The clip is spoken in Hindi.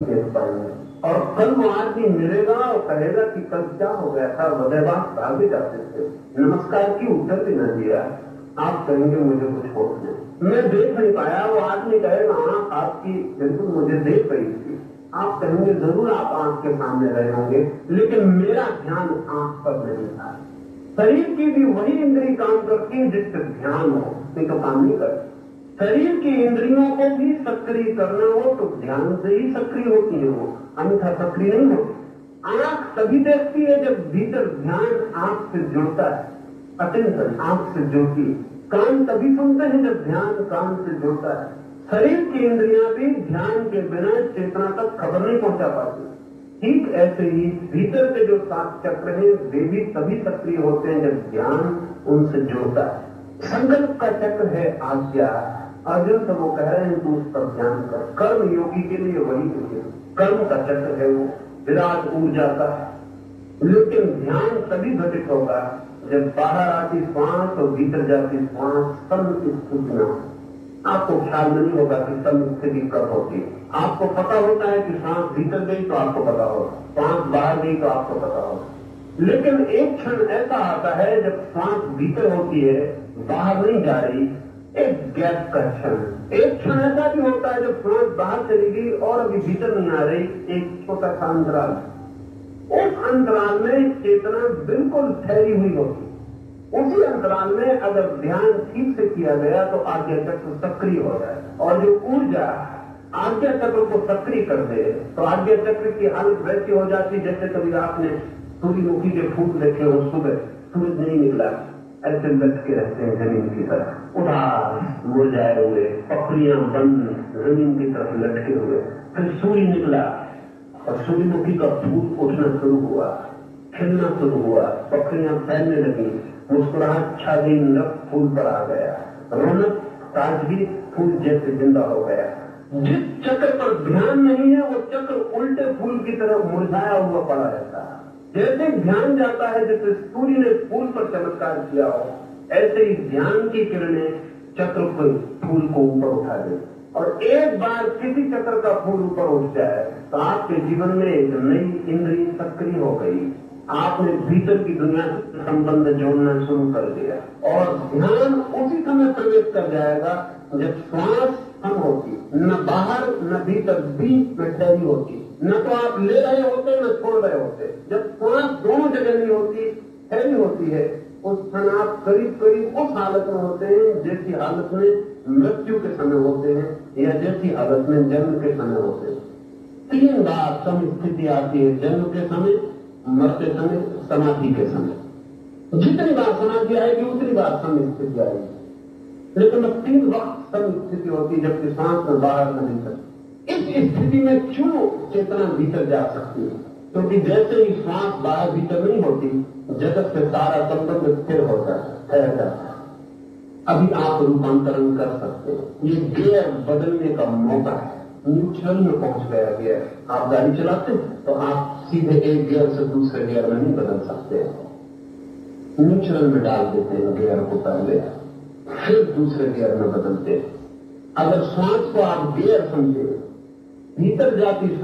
देख पाएंगे। और कल वो आदमी मिलेगा और कहेगा कि कल क्या हो गया था, वजहबात भागे जाते थे, नमस्कार की उत्तर भी न दिया। आप कहेंगे मुझे कुछ हो नहीं, मैं देख नहीं पाया। वो आदमी कहेगा आंख आपकी बिल्कुल मुझे देख रही थी। आप कहेंगे जरूर आप आंख के सामने रहे होंगे, लेकिन मेरा ध्यान आंख पर नहीं था। शरीर की भी वही इंद्री काम करती है जिससे ध्यान हो, नहीं तो काम नहीं करती। शरीर की इंद्रियों को भी सक्रिय करना हो तो ध्यान से ही सक्रिय होती है, वो अन्यथा सक्रिय नहीं होती। आंख तभी देखती है जब भीतर ध्यान आंख से जुड़ता है, अटेंशन आंख से जुड़ती है। कान तभी सुनते हैं जब ध्यान कान से जुड़ता है। शरीर की इंद्रियां भी ध्यान के बिना चेतना तक खबर नहीं पहुंचा पाती। ठीक ऐसे ही भीतर के जो 7 चक्र हैं वे भी तभी सक्रिय होते हैं जब ध्यान उनसे जुड़ता है। संकल्प का चक्र है आज्ञा। अर्जुन से वो कह रहे हैं तू उस पर ध्यान कर। कर्म योगी के लिए वही है, कर्म का चक्र है, वो विराट ऊर्जा का है। लेकिन ध्यान तभी घटित होगा जब बाहर आती श्वास और भीतर जाती श्वास सम स्थिति में हो। आपको ख्याल नहीं होगा कि सम स्थिति कब होती है। आपको पता होता है कि सांस भीतर गई तो आपको पता होगा, सांस बाहर गई तो आपको पता होगा। लेकिन एक क्षण ऐसा आता है जब सांस भीतर होती है, बाहर नहीं जा रही, एक गैप का क्षण। एक क्षण ऐसा भी होता है जब सांस बाहर चली गई और अभी भीतर नहीं आ रही, एक छोटा सा अंतराल। उस अंतराल में चेतना बिल्कुल ठहरी हुई होती। उसी अंतराल में अगर ध्यान ठीक से किया गया तो आज्ञा चक्र सक्रिय हो जाए, और जो ऊर्जा आज्ञा चक्र को सक्रिय कर दे तो आज्ञा चक्र की हालत वैसी हो जाती जैसे कभी आपने सूर्यमुखी के फूल देखे हो, सुबह सूरज नहीं निकला, ऐसे लटके रहते हैं जमीन की तरफ, उदास मुरझाए हुए, पखड़ियां बंद जमीन की तरफ लटके हुए। फिर सूर्य निकला और सूर्यमुखी का फूल उठना शुरू हुआ, खिलना शुरू हुआ, पखड़ियां फैलने लगी, मुस्कुराहट छा गई, नक फूल पर आ गया, रौनक ताजगी फूल जैसे जिंदा हो गया। जिस चक्र पर ध्यान नहीं है वो चक्र उल्टे फूल की तरफ मुरझाया हुआ पड़ा रहता है। जैसे ध्यान जाता है, जैसे सूर्य ने फूल पर चमत्कार किया हो, ऐसे ही ध्यान की किरणें चक्र को फूल को ऊपर उठा दे। और एक बार किसी चक्र का फूल ऊपर उठ जाए तो आपके जीवन में एक नई इंद्रिय सक्रिय हो गई। आपने भीतर की दुनिया से संबंध जोड़ना शुरू कर दिया और ध्यान उसी समय प्रवेश कर जाएगा जब श्वास कम होती, न बाहर न भीतर, बीच में ठहरी होती। न तो आप ले रहे होते न छोड़ रहे होते। जब श्वास दोनों जगह नहीं होती, ठहरी होती है, उस क्षण आप करीब करीब उस हालत में होते हैं जैसी हालत में मृत्यु के समय होते हैं या जैसी हालत में जन्म के समय होते हैं। 3 बार सम स्थिति आती है, जन्म के समय, मरते समय, समाधि के समय। जितनी बार समाधि आएगी उतनी बार सम स्थिति आएगी, लेकिन 3 वक्त सम स्थिति होती जबकि सांस में बाहर न भीतर। इस स्थिति में क्यों चेतना भीतर जा सकती है? क्योंकि जैसे ही श्वास बाहर भीतर नहीं होती, जगत से सारा संबंध स्थिर होता है, ठहर जाता है। अभी आप रूपांतरण कर सकते हैं, ये गियर बदलने का मौका है। न्यूट्रल में पहुंच गया गियर। आप गाड़ी चलाते हैं तो आप सीधे एक गियर से दूसरे गियर में नहीं बदल सकते, न्यूट्रल में डाल देते हैं गियर को पहले, फिर दूसरे गियर में बदलते हैं। अगर श्वास को आप गियर समझे, भीतर जाती श्वास